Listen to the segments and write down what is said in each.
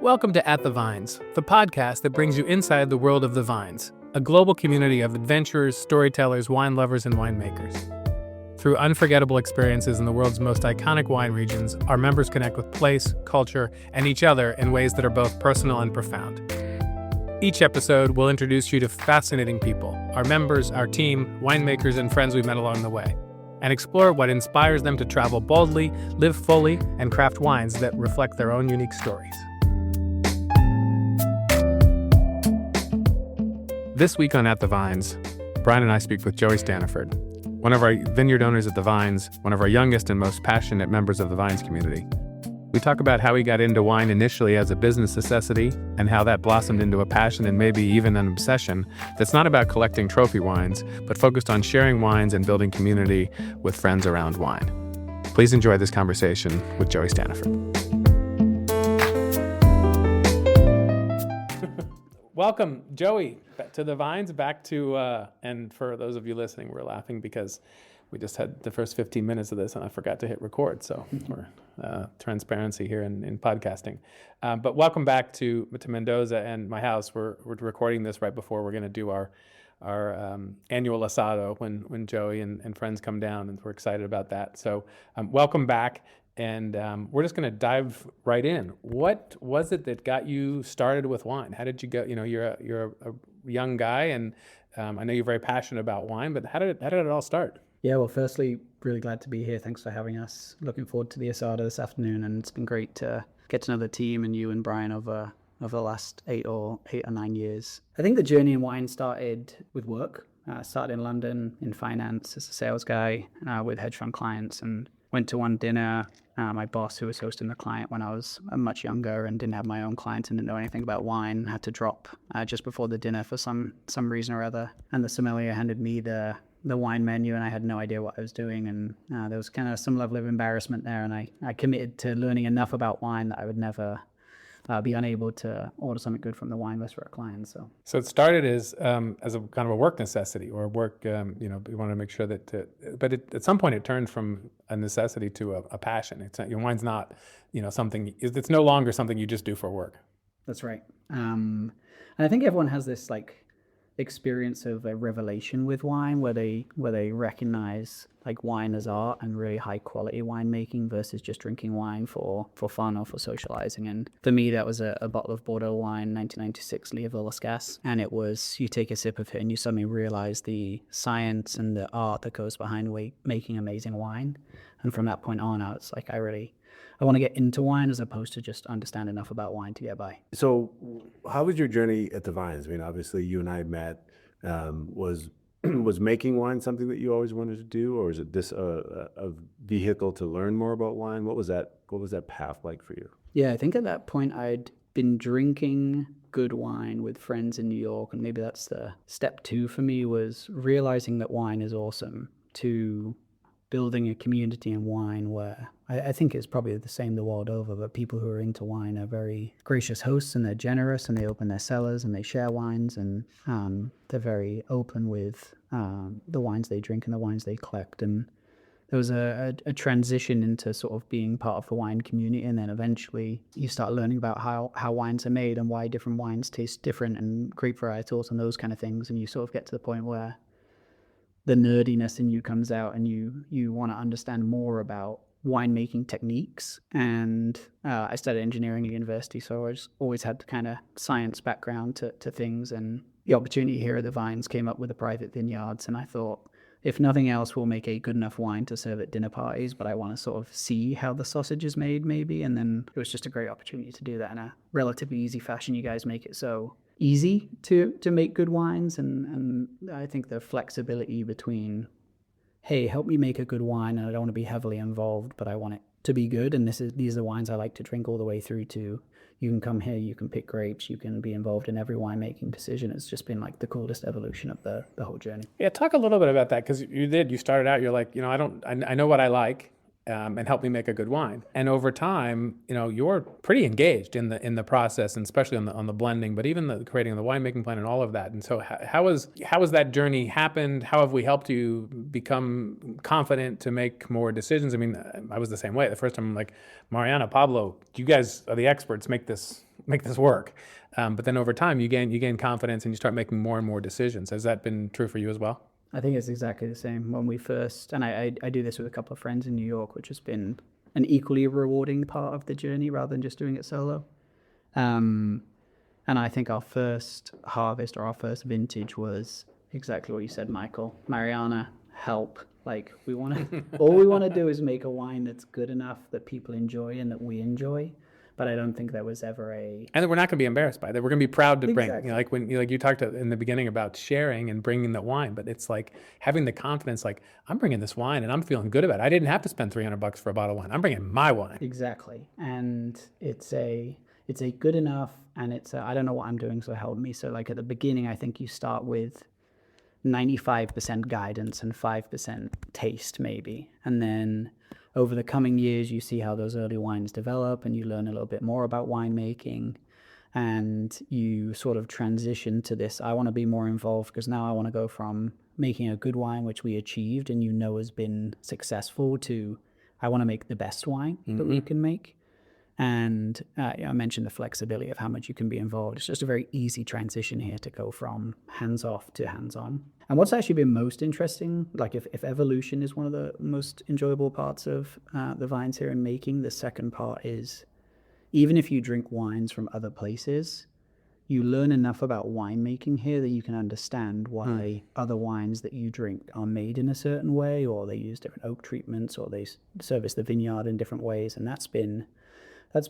Welcome to At the Vines, the podcast that brings you inside the world of the vines, a global community of adventurers, storytellers, wine lovers, and winemakers. Through unforgettable experiences in the world's most iconic wine regions, our members connect with place, culture, and each other in ways that are both personal and profound. Each episode will introduce you to fascinating people, our members, our team, winemakers, and friends we met along the way, and explore what inspires them to travel boldly, live fully, and craft wines that reflect their own unique stories. This week on At the Vines, Brian and I speak with Joey Staniford, one of our vineyard owners at the Vines, one of our youngest and most passionate members of the Vines community. We talk about how he got into wine initially as a business necessity and how that blossomed into a passion and maybe even an obsession that's not about collecting trophy wines, but focused on sharing wines and building community with friends around wine. Please enjoy this conversation with Joey Staniford. Welcome, Joey, to the Vines, back to, and for those of you listening, we're laughing because we just had the first 15 minutes of this and I forgot to hit record, so we're transparency here in podcasting. But welcome back to Mendoza and my house. We're recording this right before we're going to do our annual asado when Joey and friends come down, and we're excited about that. So welcome back. And we're just going to dive right in. What was it that got you started with wine? How did you go? You know, you're a young guy, and I know you're very passionate about wine. But how did it all start? Yeah, well, firstly, really glad to be here. Thanks for having us. Looking forward to the asada this afternoon, and it's been great to get to know the team and you and Brian over the last 8 or 9 years. I think the journey in wine started with work. Started in London in finance as a sales guy with hedge fund clients, and went to one dinner. My boss, who was hosting the client when I was much younger and didn't have my own clients and didn't know anything about wine, had to drop just before the dinner for some reason or other. And the sommelier handed me the wine menu, and I had no idea what I was doing. And there was kind of some level of embarrassment there. And I committed to learning enough about wine that I would never be unable to order something good from the wine list for a client. So it started as a kind of a work necessity or work, you want to make sure that, but at some point it turned from a necessity to a passion. It's not, your wine's not, something, it's no longer something you just do for work. That's right. And I think everyone has this experience of a revelation with wine where they recognize wine as art and really high quality winemaking versus just drinking wine for fun or for socializing. And for me, that was a bottle of Bordeaux wine, 1996 Leoville Lascasse. And it was, you take a sip of it and you suddenly realize the science and the art that goes behind making amazing wine. And from that point on, I was like, I want to get into wine as opposed to just understand enough about wine to get by. So how was your journey at the Vines? I mean, obviously you and I met. Was making wine something that you always wanted to do, or is it this a vehicle to learn more about wine? What was that path like for you? Yeah, I think at that point I'd been drinking good wine with friends in New York, and maybe that's the step 2 for me, was realizing that wine is awesome, to building a community in wine where I think it's probably the same the world over, but people who are into wine are very gracious hosts, and they're generous, and they open their cellars and they share wines, and they're very open with the wines they drink and the wines they collect. And there was a transition into sort of being part of the wine community, and then eventually you start learning about how wines are made and why different wines taste different and grape varietals and those kind of things, and you sort of get to the point where the nerdiness in you comes out and you want to understand more about winemaking techniques. And I studied engineering at university, so I always had the kind of science background to things. And the opportunity here at the Vines came up with the private vineyards, and I thought, if nothing else, we'll make a good enough wine to serve at dinner parties, but I want to sort of see how the sausage is made maybe. And then it was just a great opportunity to do that in a relatively easy fashion. You guys make it so easy to make good wines, and I think the flexibility between, hey, help me make a good wine, and I don't want to be heavily involved, but I want it to be good, and these are the wines I like to drink, all the way through to, you can come here, you can pick grapes, you can be involved in every winemaking decision. It's just been the coolest evolution of the whole journey. Yeah, talk a little bit about that, because you started out, you're like, I know what I like, and help me make a good wine. And over time, you're pretty engaged in the process, and especially on the blending, but even the creating of the winemaking plan and all of that. And so how has that journey happened? How have we helped you become confident to make more decisions? I mean, I was the same way. The first time I'm like, Mariana, Pablo, you guys are the experts. Make this make this work. But then over time, you gain confidence and you start making more and more decisions. Has that been true for you as well? I think it's exactly the same. When we first, and I do this with a couple of friends in New York, which has been an equally rewarding part of the journey rather than just doing it solo. And I think our first harvest or our first vintage was exactly what you said, Michael. Mariana, help. Like all we want to do is make a wine that's good enough that people enjoy and that we enjoy. But I don't think there was ever and we're not going to be embarrassed by that. We're going to be proud to bring, Exactly. like when you talked in the beginning about sharing and bringing the wine, but it's like having the confidence, like I'm bringing this wine and I'm feeling good about it. I didn't have to spend $300 for a bottle of wine. I'm bringing my wine. Exactly. And it's a good enough, and I don't know what I'm doing, so help me. So like at the beginning, I think you start with 95% guidance and 5% taste maybe. And then over the coming years, you see how those early wines develop and you learn a little bit more about winemaking, and you sort of transition to this, I want to be more involved because now I want to go from making a good wine, which we achieved and has been successful, to I want to make the best wine that we can make. And I mentioned the flexibility of how much you can be involved. It's just a very easy transition here to go from hands-off to hands-on. And what's actually been most interesting, like if evolution is one of the most enjoyable parts of the vines here in making, the second part is even if you drink wines from other places, you learn enough about winemaking here that you can understand why other wines that you drink are made in a certain way, or they use different oak treatments, or they service the vineyard in different ways. And that's been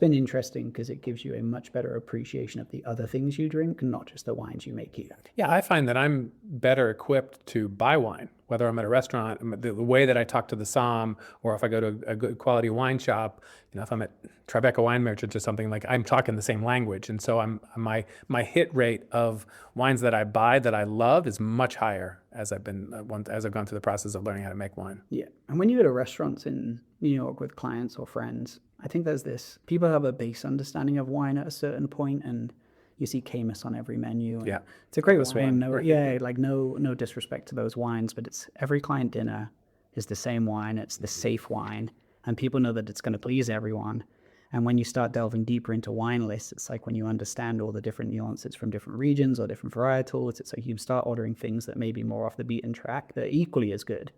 interesting because it gives you a much better appreciation of the other things you drink, not just the wines you make here. Yeah, I find that I'm better equipped to buy wine, whether I'm at a restaurant, the way that I talk to the somm, or if I go to a good quality wine shop, if I'm at Tribeca Wine Merchants or something, like I'm talking the same language. And so my hit rate of wines that I buy that I love is much higher as I've gone through the process of learning how to make wine. Yeah. And when you go to restaurants in New York with clients or friends, I think there's this, people have a base understanding of wine at a certain point, and you see Camus on every menu. Yeah. It's a great wine. No disrespect to those wines, but it's every client dinner is the same wine. It's the safe wine, and people know that it's going to please everyone. And when you start delving deeper into wine lists, it's like when you understand all the different nuances from different regions or different varietals, it's like you start ordering things that may be more off the beaten track that are equally as good.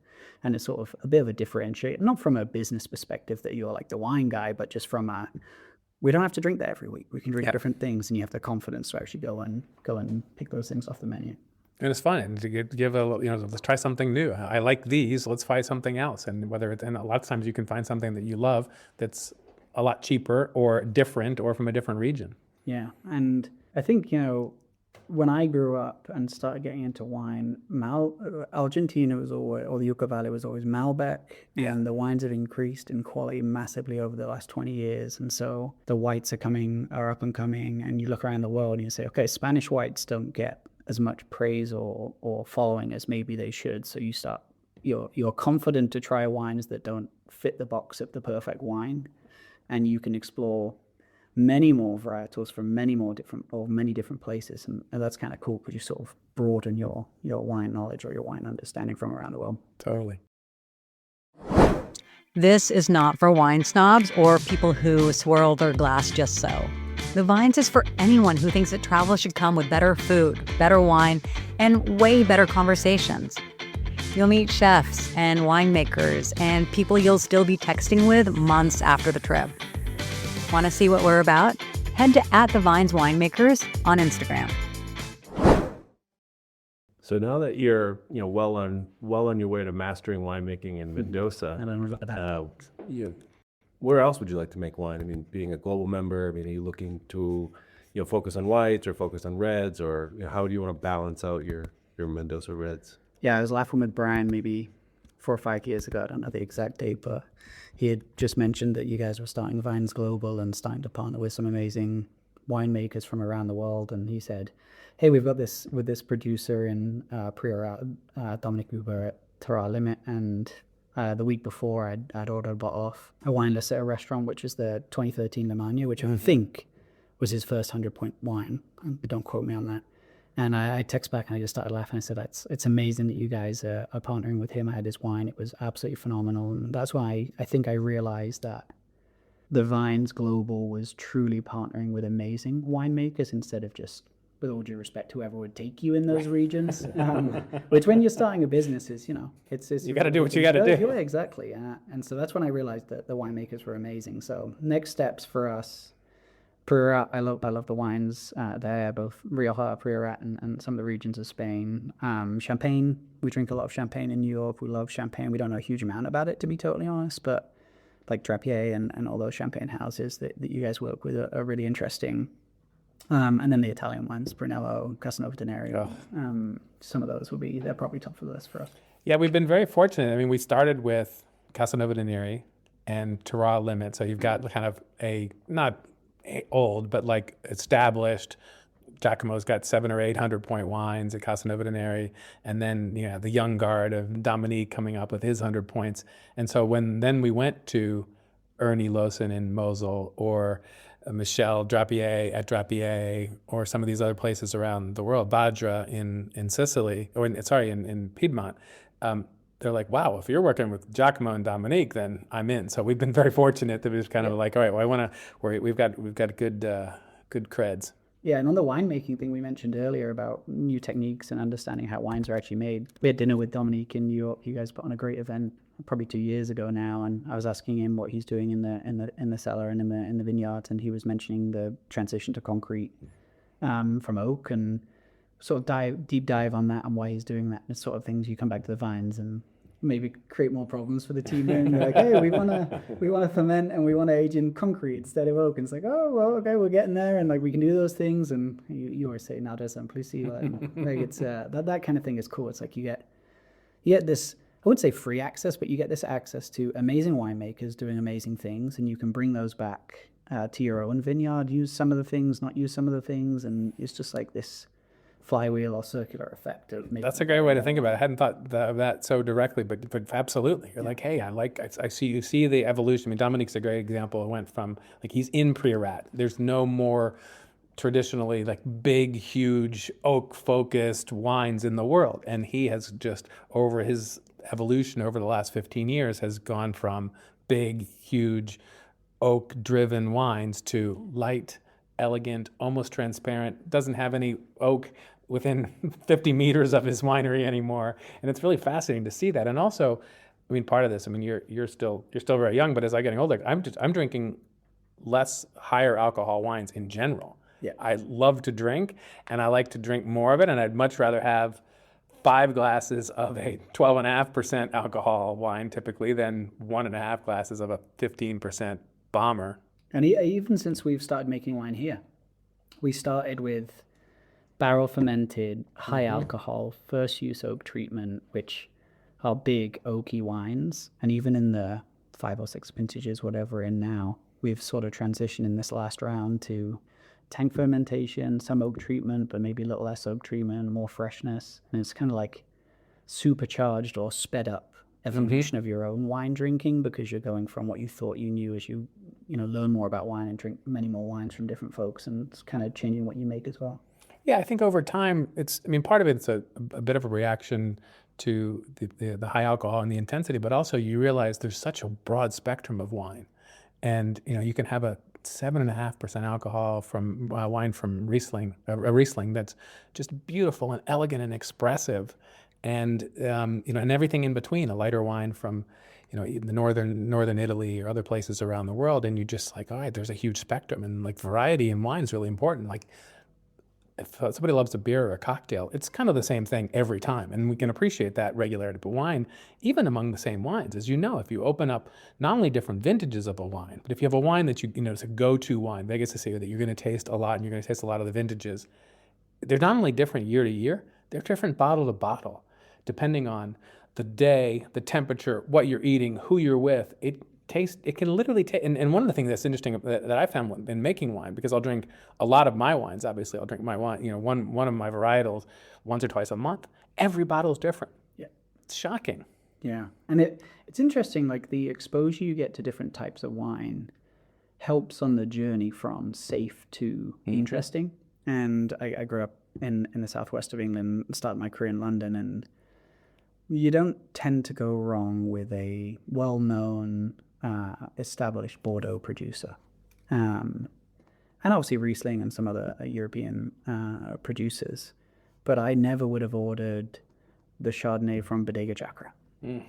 And it's sort of a bit of a differentiator, not from a business perspective that you're like the wine guy, but just from we don't have to drink that every week. We can drink different things, and you have the confidence to actually go and pick those things off the menu. And it's fun to give let's try something new. I like these, let's try something else. And and a lot of times you can find something that you love that's a lot cheaper or different or from a different region. Yeah. And I think, when I grew up and started getting into wine, Argentina was always, or the Yucca Valley was always Malbec, and the wines have increased in quality massively over the last 20 years. And so the whites are up and coming, and you look around the world and you say, okay, Spanish whites don't get as much praise or following as maybe they should. So you're confident to try wines that don't fit the box of the perfect wine, and you can explore many more varietals from many different places, and that's kind of cool because you sort of broaden your wine knowledge or your wine understanding from around the world. Totally. This is not for wine snobs or people who swirl their glass just so. The Vines is for anyone who thinks that travel should come with better food, better wine, and way better conversations. You'll meet chefs and winemakers and people you'll still be texting with months after the trip. Want to see what we're about? Head to @TheVines Winemakers on Instagram. So now that you're well on your way to mastering winemaking in Mendoza, I don't know about that. where else would you like to make wine? I mean, being a global member, are you looking to focus on whites or focus on reds, or how do you want to balance out your Mendoza reds? Yeah, I was laughing with Brian maybe 4 or 5 years ago. I don't know the exact date, but he had just mentioned that you guys were starting Vines Global and starting to partner with some amazing winemakers from around the world. And he said, hey, we've got this with this producer in Priorat, Dominic Huber at Terra Limit. And the week before, I'd ordered a bottle off a wine list at a restaurant, which is the 2013 Lemania, which I think was his first 100-point wine. Don't quote me on that. And I text back and I just started laughing. I said, it's amazing that you guys are partnering with him. I had his wine. It was absolutely phenomenal. And that's why I think I realized that the Vines Global was truly partnering with amazing winemakers instead of just, with all due respect, whoever would take you in those regions. Which, when you're starting a business, is it's You got to do what you got to do. Yeah, exactly. And so that's when I realized that the winemakers were amazing. So next steps for us. Priorat, I love the wines there, both Rioja, Priorat, and some of the regions of Spain. Champagne, we drink a lot of champagne in New York. We love champagne. We don't know a huge amount about it, to be totally honest, but like Drapier and all those champagne houses that you guys work with are really interesting. And then the Italian wines, Brunello, Casanova di Neri. Some of those they're probably top of the list for us. Yeah, we've been very fortunate. I mean, we started with Casanova di Neri and Terroir Limit. So you've got kind of not old, but like established. Giacomo's got 700 or 800 point wines at Casanova di Neri, and then the young guard of Dominique coming up with his 100 points. And so then we went to Ernie Lawson in Mosul, or Michel Drapier at Drapier, or some of these other places around the world, Badra in Sicily, or in Piedmont. They're like, wow, if you're working with Giacomo and Dominique, then I'm in. So we've been very fortunate that we've kind of like, all right, well, we've got good creds. Yeah, and on the winemaking thing we mentioned earlier about new techniques and understanding how wines are actually made. We had dinner with Dominique in New York. You guys put on a great event probably 2 years ago now, and I was asking him what he's doing in the cellar and in the vineyards, and he was mentioning the transition to concrete from oak, and sort of deep dive on that and why he's doing that. And sort of things you come back to the vines and maybe create more problems for the team there. And they're like, hey, we want to ferment and we want to age in concrete instead of oak. And it's like, oh, well, okay, we're getting there, and like we can do those things. And you always say, now there's some policy. Like it's that kind of thing is cool. It's like you get this, I wouldn't say free access, but you get this access to amazing winemakers doing amazing things, and you can bring those back to your own vineyard, use some of the things, not use some of the things, and it's just like this flywheel or circular effect of making. That's a great way to think about it. I hadn't thought of that so directly, but absolutely. You're like, hey, I see the evolution. I mean, Dominique's a great example. It went from, like, he's in Priorat. There's no more traditionally like big, huge oak-focused wines in the world. And he has just, over his evolution over the last 15 years, has gone from big, huge, oak-driven wines to light, elegant, almost transparent, doesn't have any oak within 50 meters of his winery anymore. And it's really fascinating to see that. And also, I mean, part of this, I mean, you're still very young, but as I'm getting older, I'm drinking less higher alcohol wines in general. Yeah. I love to drink, and I like to drink more of it, and I'd much rather have 5 glasses of a 12.5% alcohol wine typically than 1.5 glasses of a 15% bomber. And even since we've started making wine here, we started with barrel fermented, high alcohol, first use oak treatment, which are big oaky wines. And even in the 5 or 6 vintages, whatever we're in now, we've sort of transitioned in this last round to tank fermentation, some oak treatment, but maybe a little less oak treatment, more freshness. And it's kind of like supercharged or sped up evolution of your own wine drinking, because you're going from what you thought you knew as you learn more about wine and drink many more wines from different folks, and it's kind of changing what you make as well. Yeah, I think over time, part of it's a bit of a reaction to the high alcohol and the intensity, but also you realize there's such a broad spectrum of wine. And, you can have a 7.5% alcohol from wine from Riesling, a Riesling that's just beautiful and elegant and expressive. And, and everything in between, a lighter wine from, the northern Italy or other places around the world. And you just like, all right, there's a huge spectrum, and like variety in wine is really important. Like, if somebody loves a beer or a cocktail, it's kind of the same thing every time, and we can appreciate that regularity. But wine, even among the same wines, as you know, if you open up not only different vintages of a wine, but if you have a wine that it's a go-to wine, Vegas is here, that you're going to taste a lot, and you're going to taste a lot of the vintages, they're not only different year to year, they're different bottle to bottle, depending on the day, the temperature, what you're eating, who you're with. It can literally taste, and one of the things that's interesting that I found in making wine, because I'll drink a lot of my wines, obviously I'll drink my wine, one of my varietals once or twice a month. Every bottle is different. Yeah. It's shocking. Yeah. And it's interesting, like the exposure you get to different types of wine helps on the journey from safe to interesting. And I grew up in the southwest of England, started my career in London, and you don't tend to go wrong with a well-known established Bordeaux producer. And obviously Riesling and some other European producers. But I never would have ordered the Chardonnay from Bodega Jacra,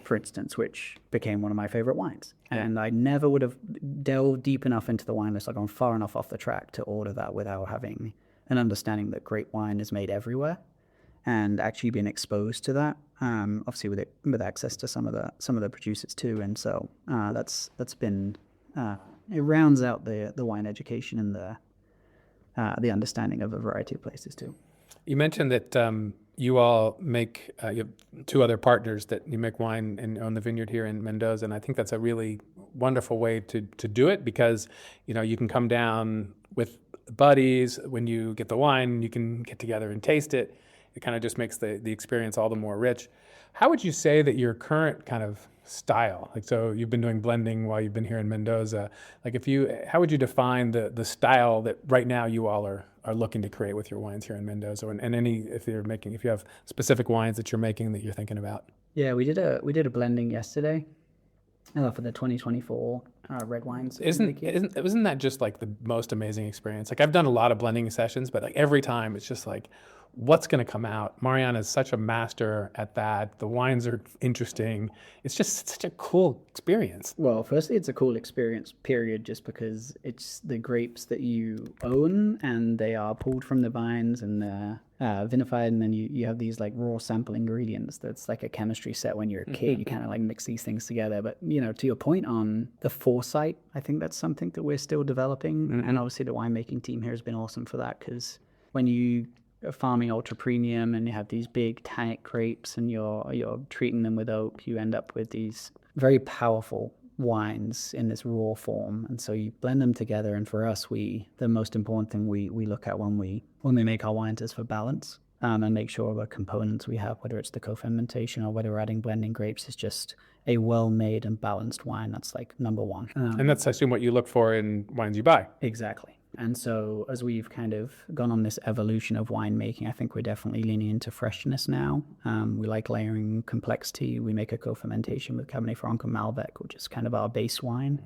for instance, which became one of my favorite wines. And I never would have delved deep enough into the wine list, or gone far enough off the track to order that without having an understanding that great wine is made everywhere, and actually being exposed to that. Obviously with access to some of the producers too. And so that's been it rounds out the wine education and the understanding of a variety of places too. You mentioned that you all make, you have two other partners that you make wine on the vineyard here in Mendoza, and I think that's a really wonderful way to do it, because, you know, you can come down with buddies. When you get the wine, you can get together and taste it. It kind of just makes the experience all the more rich. How would you say that your current kind of style, like, so you've been doing blending while you've been here in Mendoza, like how would you define the style that right now you all are looking to create with your wines here in Mendoza, and if you have specific wines that you're making that you're thinking about? Yeah, we did a blending yesterday for the 2024 red wines. Wasn't that just like the most amazing experience? Like, I've done a lot of blending sessions, but like every time it's just like, what's going to come out? Mariana is such a master at that. The wines are interesting. It's just such a cool experience. Well, firstly, it's a cool experience, period, just because it's the grapes that you own, and they are pulled from the vines and vinified, and then you have these like raw sample ingredients. That's like a chemistry set when you're a kid. You kind of like mix these things together. But, you know, to your point on the foresight, I think that's something that we're still developing. And obviously the winemaking team here has been awesome for that, because when you farming ultra premium and you have these big tannic grapes and you're treating them with oak, you end up with these very powerful wines in this raw form. And so you blend them together, and for us, the most important thing we look at when we make our wines is for balance, and make sure the components we have, whether it's the co-fermentation or whether we're adding blending grapes, is just a well-made and balanced wine. That's like number one. And that's, I assume, what you look for in wines you buy. Exactly. And so as we've kind of gone on this evolution of winemaking, I think we're definitely leaning into freshness now. We like layering complexity. We make a co-fermentation with Cabernet Franc and Malbec, which is kind of our base wine.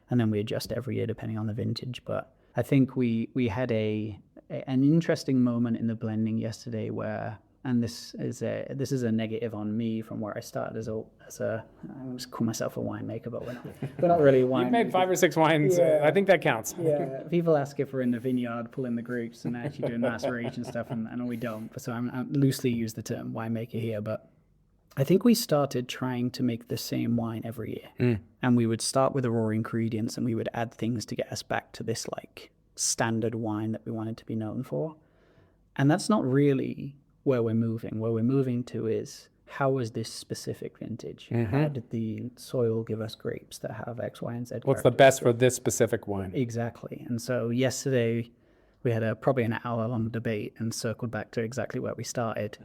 And then we adjust every year depending on the vintage. But I think we had an interesting moment in the blending yesterday where, and this is a negative on me from where I started as a I always call myself a winemaker, but we're not really a winemaker. You've made 5 or 6 wines. Yeah. I think that counts. Yeah, people ask if we're in the vineyard pulling the grapes and actually doing maceration stuff, and we don't. So I loosely use the term winemaker here, but I think we started trying to make the same wine every year. And we would start with the raw ingredients, and we would add things to get us back to this like standard wine that we wanted to be known for. And that's not really where we're moving. Where we're moving to is, how is this specific vintage? How did the soil give us grapes that have X, Y, and Z? What's the best for this specific wine? Exactly. And so yesterday we had probably an hour-long debate and circled back to exactly where we started,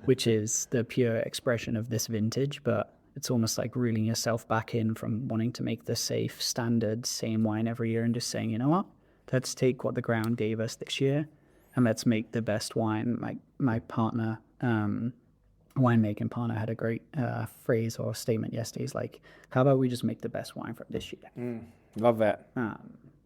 which is the pure expression of this vintage. But it's almost like reeling yourself back in from wanting to make the safe, standard, same wine every year, and just saying, you know what? Let's take what the ground gave us this year, and let's make the best wine. My partner, winemaking partner, had a great phrase or statement yesterday. He's like, how about we just make the best wine for this year? Love that.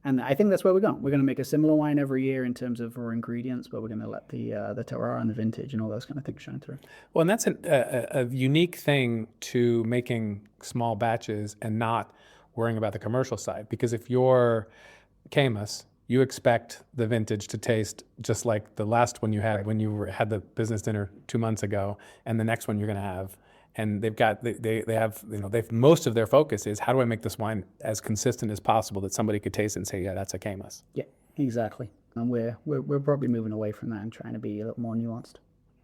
And I think that's where we're going. We're going to make a similar wine every year in terms of raw ingredients, but we're going to let the terroir and the vintage and all those kind of things shine through. Well, and that's a unique thing to making small batches and not worrying about the commercial side. Because if you're Camus, you expect the vintage to taste just like the last one you had when you had the business dinner 2 months ago, and the next one you're going to have. And they've most of their focus is, how do I make this wine as consistent as possible that somebody could taste it and say, yeah, that's a Camus. Yeah, exactly. And we're probably moving away from that and trying to be a little more nuanced.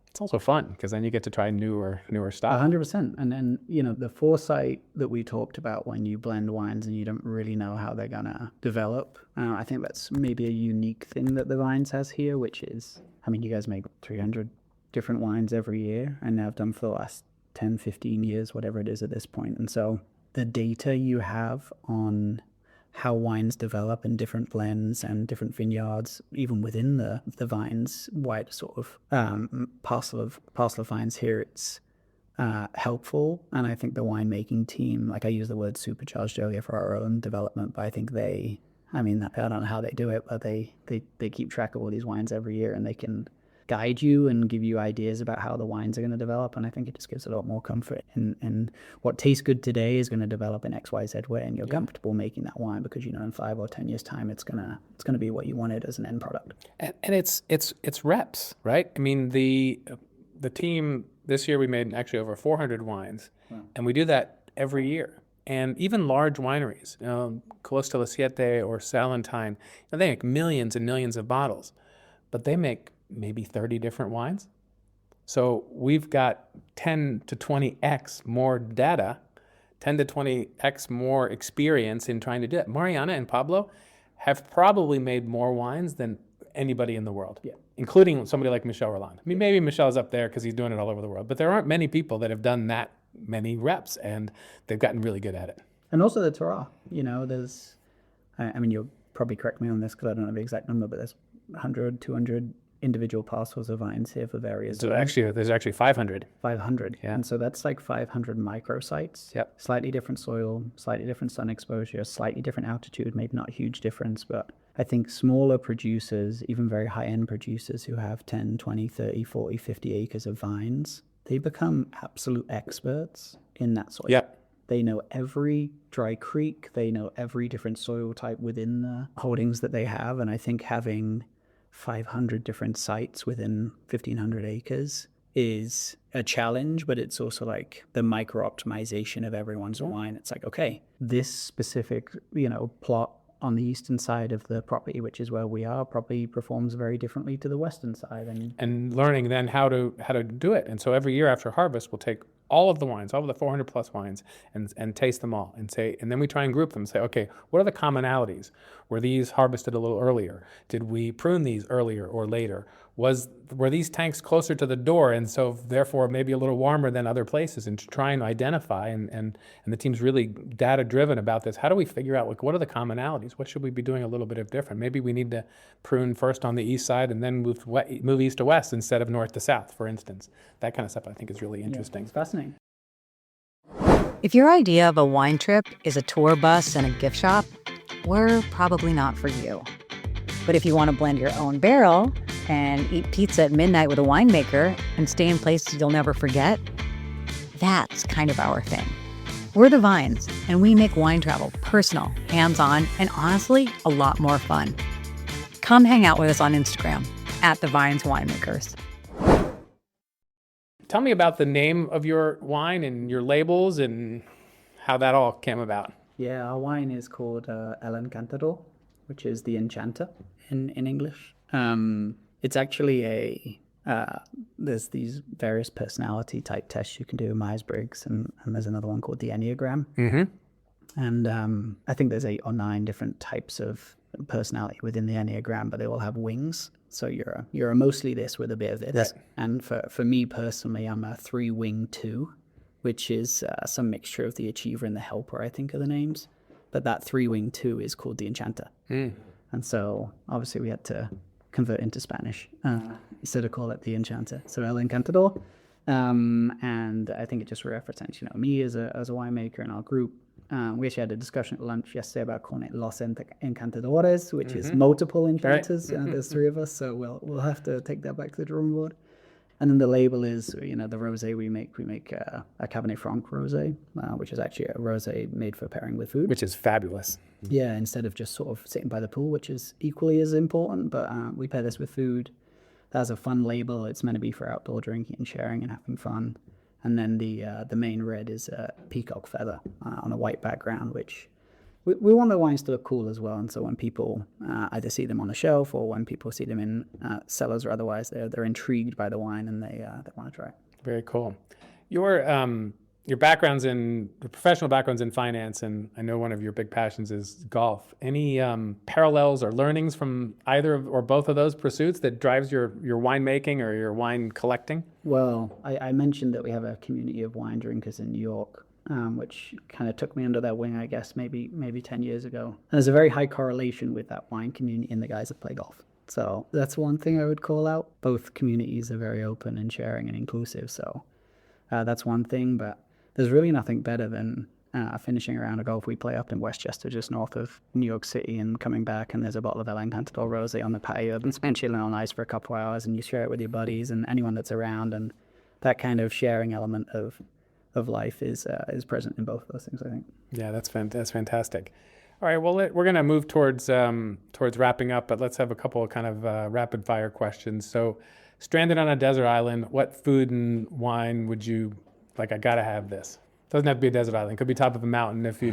It's also fun because then you get to try newer stuff. 100%. And then, the foresight that we talked about when you blend wines and you don't really know how they're going to develop. I think that's maybe a unique thing that the Vines has here, which is, you guys make 300 different wines every year, and have done for the last 10, 15 years, whatever it is at this point. And so the data you have on how wines develop in different blends and different vineyards, even within the vines, wide sort of parcel of vines here, it's helpful. And I think the winemaking team, like I use the word supercharged earlier for our own development, but I think I don't know how they do it, but they keep track of all these wines every year, and they can guide you and give you ideas about how the wines are going to develop. And I think it just gives a lot more comfort. And what tastes good today is going to develop in XYZ way, and you're comfortable making that wine because in 5 or 10 years time it's gonna be what you wanted as an end product. And it's reps, right? I mean, the team this year we made actually over 400 wines, and we do that every year. And even large wineries, close to La Siete or Salentine, they make millions and millions of bottles, but they make maybe 30 different wines. So we've got 10 to 20x more data, 10 to 20x more experience in trying to do it. Mariana and Pablo have probably made more wines than anybody in the world, including somebody like Michel Rolland. I mean, maybe Michel's up there because he's doing it all over the world, but there aren't many people that have done that many reps, and they've gotten really good at it. And also the Terroir, there's, I mean, you'll probably correct me on this because I don't know the exact number, but there's 100, 200 individual parcels of vines here for various. So there's actually 500. 500. Yeah. And so that's like 500 microsites. Yep. Slightly different soil, slightly different sun exposure, slightly different altitude, maybe not a huge difference, but I think smaller producers, even very high-end producers who have 10, 20, 30, 40, 50 acres of vines, they become absolute experts in that soil. Yep. They know every dry creek, they know every different soil type within the holdings that they have, and I think having 500 different sites within 1,500 acres is a challenge, but it's also like the micro optimization of everyone's wine. It's like, okay, this specific, plot on the eastern side of the property, which is where we are, probably performs very differently to the western side. And learning then how to do it. And so every year after harvest, we'll take all of the wines, all of the 400 plus wines, and taste them all and then we try and group them and say, okay, what are the commonalities? Were these harvested a little earlier? Did we prune these earlier or later? Were these tanks closer to the door and so therefore maybe a little warmer than other places? And to try and identify, and the team's really data driven about this. How do we figure out what are the commonalities? What should we be doing a little bit of different? Maybe we need to prune first on the east side and then move east to west instead of north to south, for instance. That kind of stuff I think is really interesting. Yeah, it's fascinating. If your idea of a wine trip is a tour bus and a gift shop, we're probably not for you. But if you want to blend your own barrel and eat pizza at midnight with a winemaker and stay in places you'll never forget, that's kind of our thing. We're The Vines, and we make wine travel personal, hands-on, and honestly, a lot more fun. Come hang out with us on Instagram at The Vines Winemakers. Tell me about the name of your wine and your labels and how that all came about. Yeah, our wine is called El Encantador, which is the enchanter in English. It's actually there's these various personality type tests you can do, Myers-Briggs, and there's another one called the Enneagram. Mm-hmm. And I think there's 8 or 9 different types of personality within the Enneagram, but they all have wings. So you're a mostly this with a bit of this. Right. And for me personally, I'm a 3-wing 2, which is some mixture of the achiever and the helper, I think are the names. But that 3-wing 2 is called the enchanter. And so obviously we had to convert into Spanish instead of call it the enchanter. So El Encantador. And I think it just represents, me as a winemaker and our group. We actually had a discussion at lunch yesterday about calling it Los Encantadores, which is multiple enchanters. Right. There's 3 of us, so we'll have to take that back to the drawing board. And then the label is, the rosé we make. We make a Cabernet Franc rosé, which is actually a rosé made for pairing with food. Which is fabulous. Yeah, instead of just sort of sitting by the pool, which is equally as important. But we pair this with food. That has a fun label. It's meant to be for outdoor drinking and sharing and having fun. And then the main red is a peacock feather on a white background, which we want the wines to look cool as well. And so when people either see them on the shelf or when people see them in cellars or otherwise, they're intrigued by the wine and they want to try it. Very cool. Your background's the professional background's in finance, and I know one of your big passions is golf. Any parallels or learnings from either or both of those pursuits that drives your winemaking or your wine collecting? Well, I mentioned that we have a community of wine drinkers in New York, which kind of took me under their wing, I guess, maybe 10 years ago. And there's a very high correlation with that wine community and the guys that play golf. So that's one thing I would call out. Both communities are very open and sharing and inclusive. So That's one thing, but there's really nothing better than finishing a round of golf we play up in Westchester, just north of New York City, and coming back and there's a bottle of El Encantador Rosé on the patio and spend chilling on ice for a couple hours, and you share it with your buddies and anyone that's around, and that kind of sharing element of life is present in both of those things, I think. Yeah, that's fantastic. All right, well, we're going to move towards wrapping up, but let's have a couple of kind of rapid fire questions. So, stranded on a desert island, what food and wine would you like? I gotta have this. Doesn't have to be a desert island. Could be top of a mountain if you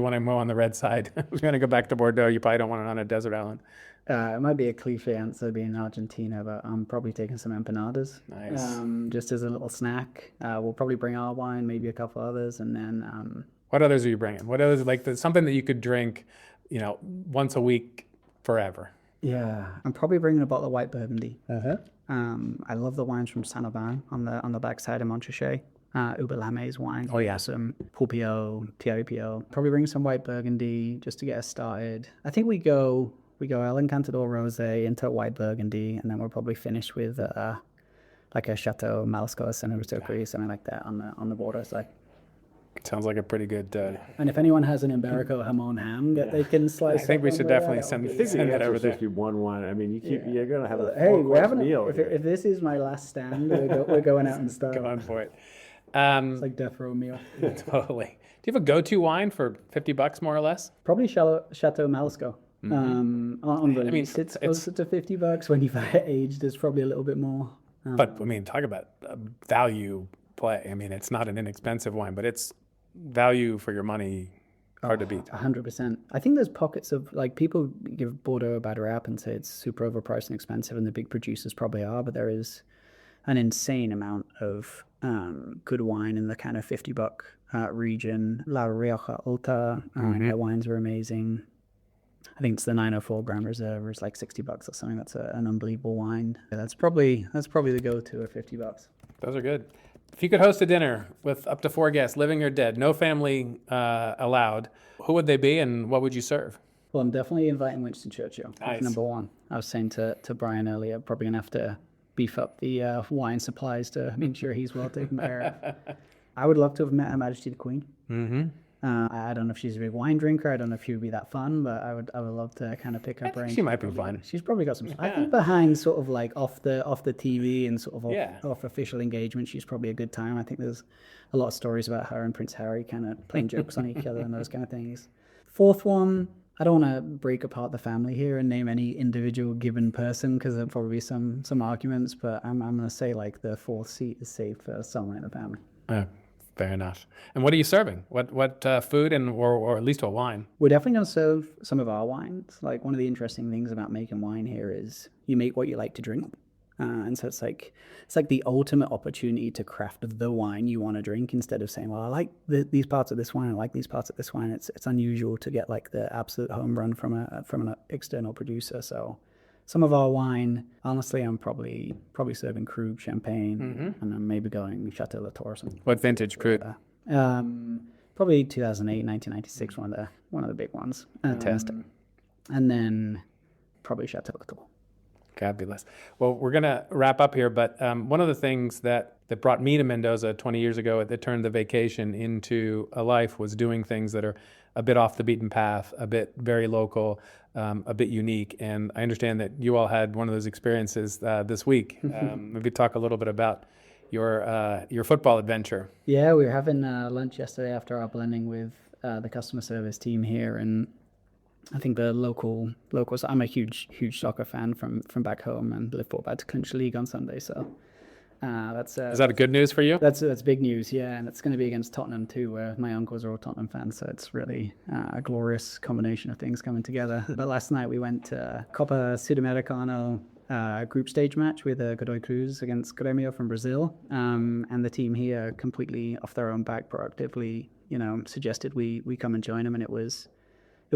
want to mow on the red side. If you're gonna go back to Bordeaux, you probably don't want it on a desert island. It might be a cliche answer being Argentina, but I'm probably taking some empanadas. Nice. Just as a little snack. We'll probably bring our wine, maybe a couple others, and then. What others are you bringing? What others something that you could drink, once a week forever? Yeah, I'm probably bringing a bottle of white Burgundy. Uh-huh. I love the wines from Saint-Aubin on the backside of Montrachet. Ubalame's wine. Oh, yeah. Some Pulpio, Thierry-Pio. Probably bring some white Burgundy just to get us started. I think we go El Encantador Rosé into white Burgundy, and then we'll probably finish with like a Chateau Malsco, Staniford, something like that on the border side. Sounds like a pretty good. And if anyone has an Iberico Hamon ham that they can slice, I think we should definitely send that over there. One wine. I mean, you're gonna have a Hey, we're having meal. if this is my last stand, we're going out and start. Go on for it. It's like death row meal. Totally. Do you have a go-to wine for $50 more or less? Probably Chateau Malsco. On the least, it's closer to $50. When you've aged, it's probably a little bit more. But I mean, talk about value play. I mean, it's not an inexpensive wine, but it's value for your money. Hard to beat. 100%. I think there's pockets of, like, people give Bordeaux a bad rap and say it's super overpriced and expensive, and the big producers probably are, but there is an insane amount of good wine in the kind of $50 region. La Rioja Alta, their wines are amazing. I think it's the 904 Grand Reserve is like $60 or something. That's an unbelievable wine. That's probably the go-to at $50. Those are good. If you could host a dinner with up to 4 guests, living or dead, no family allowed, who would they be and what would you serve? Well, I'm definitely inviting Winston Churchill. Nice. Number one. I was saying to Brian earlier, probably going to have to beef up the wine supplies to make sure he's well taken care of. I would love to have met Her Majesty the Queen. Mm-hmm. I don't know if she's a big wine drinker. I don't know if she would be that fun, but I would love to kind of pick her brain. She might be fun. She's probably got some. I think behind sort of like off the TV and sort of off official engagement, she's probably a good time. I think there's a lot of stories about her and Prince Harry kind of playing jokes on each other and those kind of things. Fourth one, I don't want to break apart the family here and name any individual given person because there'll probably be some arguments, but I'm going to say like the fourth seat is safe for someone in the family. Fair enough. And what are you serving? What food and or at least a wine? We're definitely going to serve some of our wines. Like, one of the interesting things about making wine here is you make what you like to drink. And so it's like the ultimate opportunity to craft the wine you want to drink instead of saying, well, I like these parts of this wine, I like these parts of this wine. It's unusual to get like the absolute home run from an external producer. So some of our wine, honestly, I'm probably serving Krug Champagne, and I'm maybe going Chateau Latour or something. What vintage Krug? Probably 2008, 1996, one of the big ones. Fantastic. And then probably Chateau Latour. Fabulous. Well, we're going to wrap up here, but one of the things that brought me to Mendoza 20 years ago that turned the vacation into a life was doing things that are a bit off the beaten path, a bit very local, a bit unique. And I understand that you all had one of those experiences this week. Maybe talk a little bit about your football adventure. Yeah, we were having lunch yesterday after our blending with the customer service team here, and I think the locals. I'm a huge soccer fan from back home, and look forward to clinch the league on Sunday. So that's is that good news for you? That's big news, yeah, and it's going to be against Tottenham too, where my uncles are all Tottenham fans. So it's really a glorious combination of things coming together. But last night we went to Copa Sudamericano group stage match with Godoy Cruz against Grêmio from Brazil, and the team here completely off their own back proactively, suggested we come and join them, and it was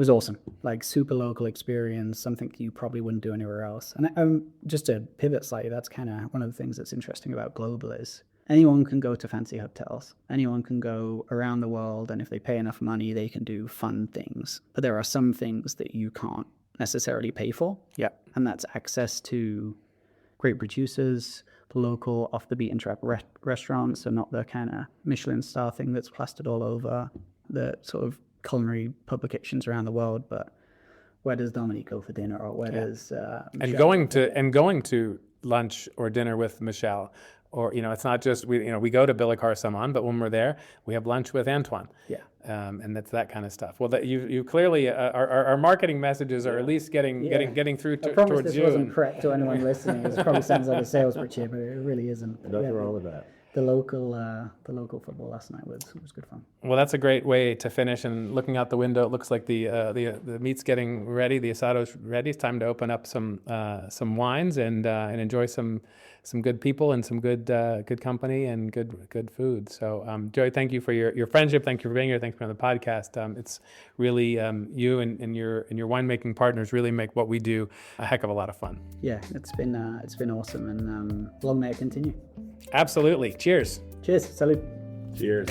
awesome. Like, super local experience, something you probably wouldn't do anywhere else. And just to pivot slightly, that's kind of one of the things that's interesting about Global is anyone can go to fancy hotels. Anyone can go around the world, and if they pay enough money, they can do fun things. But there are some things that you can't necessarily pay for. Yeah. And that's access to great producers, local off the beaten track restaurants, so not the kind of Michelin star thing that's plastered all over the sort of culinary publications around the world, but where does Dominique go for dinner, or where does and Michelle going to lunch or dinner with Michelle, or it's not just we go to Billicar Saman, but when we're there, we have lunch with Antoine. Yeah. And that's that kind of stuff. Well, you clearly our marketing messages are at least getting through I promise towards this you. wasn't correct to anyone listening. It probably sounds like a sales pitch here, but it really isn't. Nothing wrong with that. The local football last night was good fun. Well, that's a great way to finish. And looking out the window, it looks like the meat's getting ready. The asado's ready. It's time to open up some wines and enjoy some good people and some good company and good food. So, Joey, thank you for your friendship. Thank you for being here. Thanks for being on the podcast. It's really you and your winemaking partners really make what we do a heck of a lot of fun. Yeah, it's been awesome, and long may it continue. Absolutely. Cheers. Cheers. Salud. Cheers.